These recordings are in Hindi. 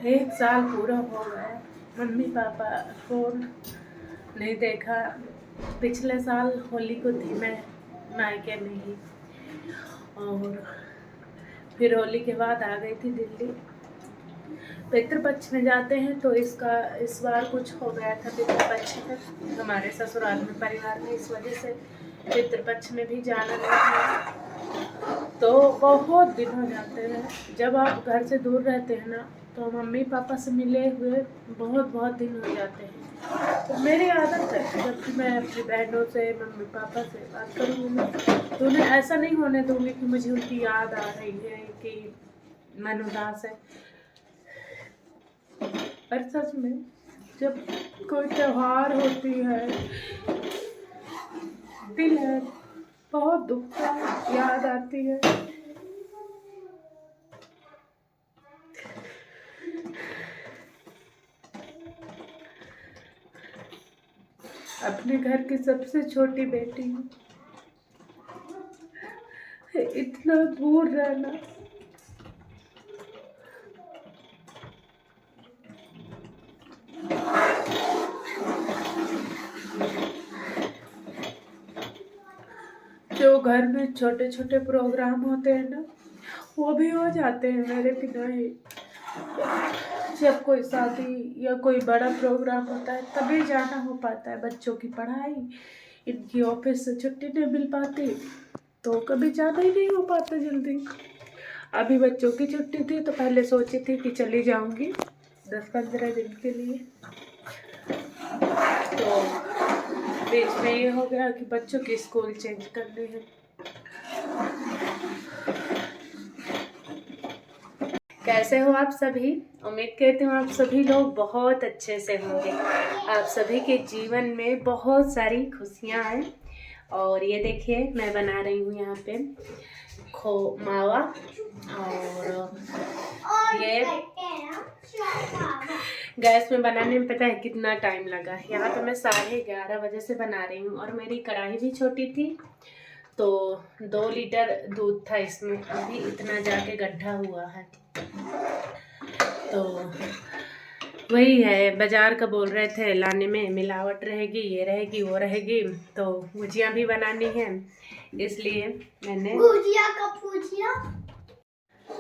एक साल पूरा हो गया, मम्मी पापा को नहीं देखा। पिछले साल होली को थी मैं मायके में ही, और फिर होली के बाद आ गई थी दिल्ली। पितृपक्ष में जाते हैं तो इस बार कुछ हो गया था पितृपक्ष में हमारे ससुराल में, परिवार में, इस वजह से पितृपक्ष में भी जाना नहीं था। तो बहुत दिन हो जाते हैं। जब आप घर से दूर रहते हैं ना, तो मम्मी पापा से मिले हुए बहुत दिन हो जाते हैं। तो मेरी आदत है, जब मैं अपनी बहनों से, मम्मी पापा से बात करूँगी तो उन्हें ऐसा नहीं होने दूँगी कि मुझे उनकी याद आ रही है, कि मन उदास है। पर सच में जब कोई त्योहार होती है, दिल है बहुत दुखता है, याद आती है। अपने घर की सबसे छोटी बेटी हूँ, इतना दूर रहना जो घर में छोटे छोटे प्रोग्राम होते हैं ना, वो भी हो जाते हैं मेरे बिना ही। जब कोई शादी या कोई बड़ा प्रोग्राम होता है तभी जाना हो पाता है। बच्चों की पढ़ाई, इनकी ऑफिस से छुट्टी नहीं मिल पाती, तो कभी जाना ही नहीं हो पाता जल्दी। अभी बच्चों की छुट्टी थी तो पहले सोची थी कि चली जाऊंगी 10-15 दिन के लिए, तो बीच में ये हो गया कि बच्चों की स्कूल चेंज करनी है। कैसे हो आप सभी? उम्मीद करती हूँ आप सभी लोग बहुत अच्छे से होंगे। आप सभी के जीवन में बहुत सारी खुशियाँ हैं। और ये देखिए मैं बना रही हूँ यहाँ पे खो मावा, और ये गैस में बनाने में पता है कितना टाइम लगा। यहाँ पे मैं 11:30 बजे से बना रही हूँ, और मेरी कढ़ाई भी छोटी थी, तो 2 लीटर दूध था इसमें, अभी इतना जाके गड्ढा हुआ है। तो वही है, बाजार का बोल रहे थे लाने में मिलावट रहेगी, ये रहेगी वो रहेगी, तो गुजिया भी बनानी है, इसलिए मैंने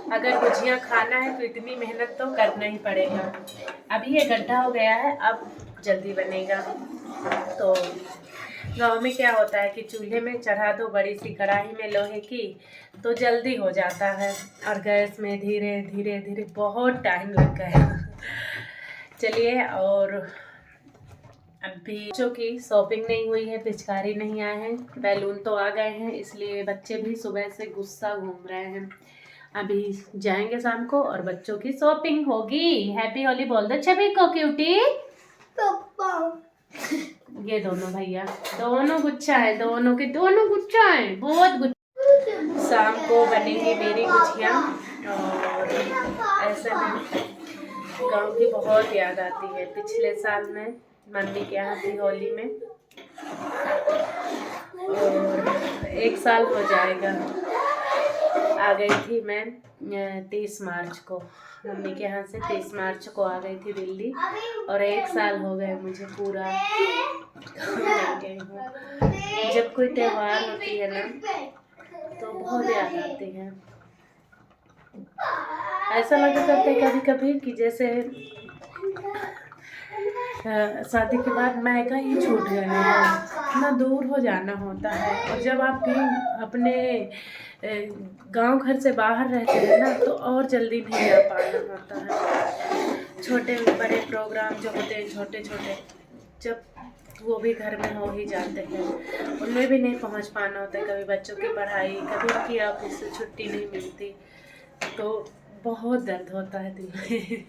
अगर गुजिया खाना है तो इतनी मेहनत तो करना ही पड़ेगा। अभी ये गड्ढा हो गया है, अब जल्दी बनेगा। तो गांव में क्या होता है कि चूल्हे में चढ़ा दो बड़ी सी कढ़ाई में लोहे की, तो जल्दी हो जाता है, और गैस में धीरे धीरे धीरे बहुत टाइम लग गया। चलिए, और अभी बच्चों की शॉपिंग नहीं हुई है, पिचकारी नहीं आए हैं, बैलून तो आ गए हैं, इसलिए बच्चे भी सुबह से गुस्सा घूम रहे हैं। अभी जाएंगे शाम को और बच्चों की शॉपिंग होगी। हैप्पी होली बोल दो छवि को क्यूटी। ये दोनों भैया दोनों गुच्छा है, दोनों के दोनों गुच्छा है, बहुत गुच्छा। शाम को बनेगी मेरी गुजिया, और ऐसे में गांव की बहुत याद आती है। पिछले साल में मम्मी के यहाँ थी होली में, और 1 साल हो जाएगा। आ गई थी मैं 30 मार्च को, मम्मी के यहाँ से 30 मार्च को आ गई थी दिल्ली, और 1 साल हो गए मुझे पूरा गई हूँ। जब कोई त्योहार होती है ना तो बहुत याद आती है। ऐसा लगा करता है कभी कभी कि जैसे शादी के बाद मायका ही छूट गया है, इतना दूर हो जाना होता है। और जब आप कहीं अपने गांव घर से बाहर रहते हैं ना, तो और जल्दी नहीं जा पाना होता है। छोटे बड़े प्रोग्राम जो होते हैं छोटे छोटे, जब वो भी घर में हो ही जाते हैं, उनमें भी नहीं पहुंच पाना होता है। कभी बच्चों की पढ़ाई, कभी उनकी ऑफिस से छुट्टी नहीं मिलती, तो बहुत दर्द होता है दिल में।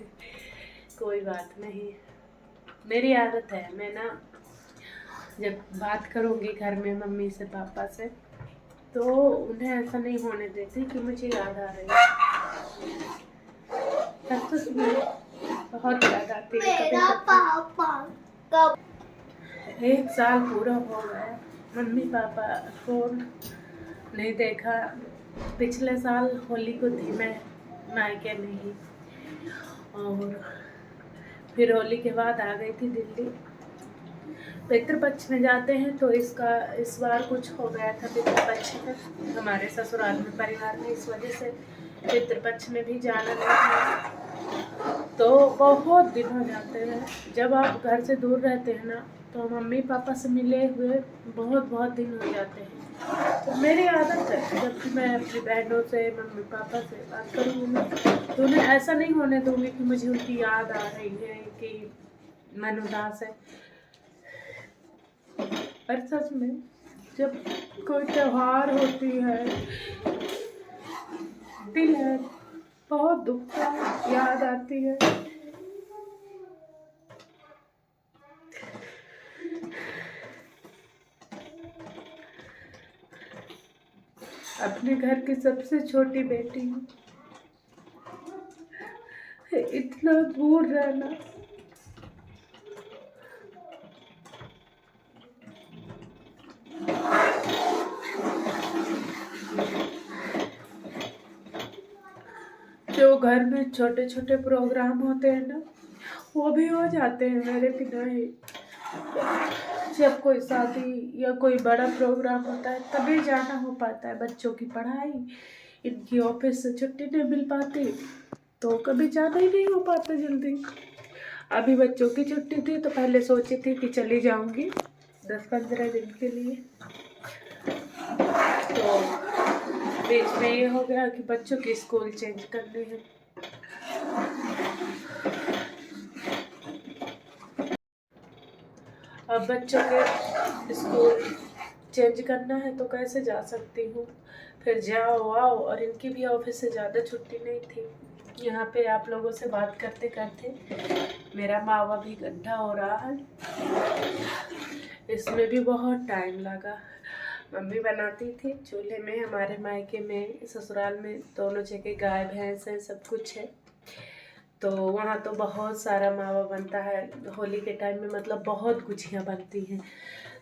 कोई बात नहीं, मेरी आदत है, मैं ना जब बात करूँगी घर में मम्मी से पापा से, तो उन्हें ऐसा नहीं होने देती कि मुझे याद आ रही है। सच में बहुत याद आती है कभी। 1 साल पूरा हो गया, मम्मी पापा को नहीं देखा। पिछले साल होली को थी मैं मायके में ही, और फिर होली के बाद आ गई थी दिल्ली। पितृपक्ष में जाते हैं तो इस बार कुछ हो गया था पितृपक्ष में हमारे ससुराल में, परिवार में, इस वजह से पितृपक्ष में भी जाना नहीं था। तो बहुत दिन हो जाते हैं। जब आप घर से दूर रहते हैं ना तो मम्मी पापा से मिले हुए बहुत दिन हो जाते हैं। तो मेरी आदत है जब भी मैं अपनी बहनों से, मम्मी पापा से बात करूँगी ना तो उन्हें ऐसा नहीं होने दूँगी कि मुझे उनकी याद आ रही है कि मन उदास है। पर सच में जब कोई त्योहार होती है, दिल है बहुत दुखता है, याद आती है। अपने घर की सबसे छोटी बेटी हूँ, इतना दूर रहना जो घर में छोटे छोटे प्रोग्राम होते हैं ना वो भी हो जाते हैं मेरे बिना ही। जब कोई शादी या कोई बड़ा प्रोग्राम होता है तभी जाना हो पाता है। बच्चों की पढ़ाई, इनकी ऑफिस से छुट्टी नहीं मिल पाती तो कभी जाना ही नहीं हो पाता जल्दी। अभी बच्चों की छुट्टी थी तो पहले सोची थी कि चली जाऊंगी 10-15 दिन के लिए, तो बीच में ये हो गया कि बच्चों की स्कूल चेंज करनी है। अब बच्चों के स्कूल चेंज करना है तो कैसे जा सकती हूँ, फिर जाओ आओ, और इनकी भी ऑफिस से ज़्यादा छुट्टी नहीं थी। यहाँ पे आप लोगों से बात करते करते मेरा मावा भी गड्ढा हो रहा है। इसमें भी बहुत टाइम लगा। मम्मी बनाती थी चूल्हे में, हमारे मायके में, ससुराल में दोनों जगह गाय भैंस है, सब कुछ है। तो वहाँ तो बहुत सारा मावा बनता है होली के टाइम में, मतलब बहुत गुजियाँ बनती हैं।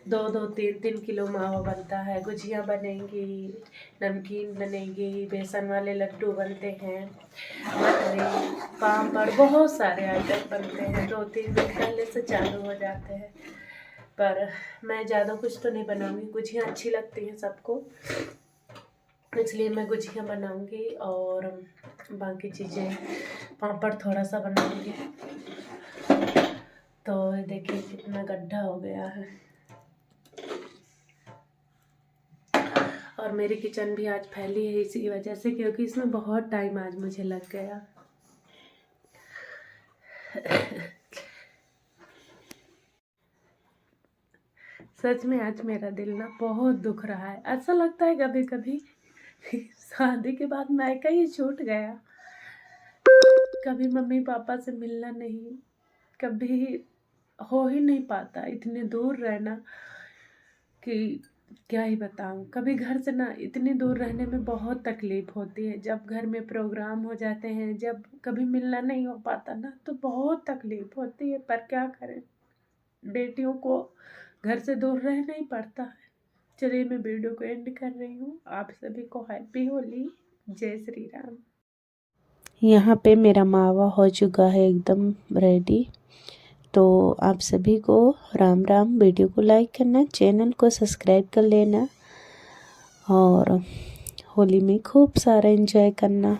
2-2, 3-3 किलो मावा बनता है। गुजियाँ बनेंगी, नमकीन बनेगी, बेसन वाले लड्डू बनते हैं, मठरी, पापड़, बहुत सारे आइटम बनते हैं। 2-3 दिन पहले से चालू हो जाते हैं। पर मैं ज़्यादा कुछ तो नहीं बनाऊँगी, गुजियाँ अच्छी लगती हैं सबको, इसलिए मैं गुजियाँ बनाऊँगी और बाकी चीज़ें, पापड़ थोड़ा सा बनाऊँगी। तो देखिए कितना गड्ढा हो गया है। और मेरी किचन भी आज फैली है इसी वजह से, क्योंकि इसमें बहुत टाइम आज मुझे लग गया। सच में आज मेरा दिल ना बहुत दुख रहा है। ऐसा लगता है कभी कभी शादी के बाद मायका ही छूट गया। कभी मम्मी पापा से मिलना नहीं, कभी हो ही नहीं पाता, इतने दूर रहना कि क्या ही बताऊं। कभी घर से ना इतनी दूर रहने में बहुत तकलीफ होती है। जब घर में प्रोग्राम हो जाते हैं, जब कभी मिलना नहीं हो पाता ना तो बहुत तकलीफ होती है। पर क्या करें, बेटियों को घर से दूर रहना ही पड़ता है। चलिए मैं वीडियो को एंड कर रही हूँ। आप सभी को हैप्पी होली, जय श्री राम। यहाँ पे मेरा मावा हो चुका है एकदम रेडी। तो आप सभी को राम राम। वीडियो को लाइक करना, चैनल को सब्सक्राइब कर लेना और होली में खूब सारा एंजॉय करना।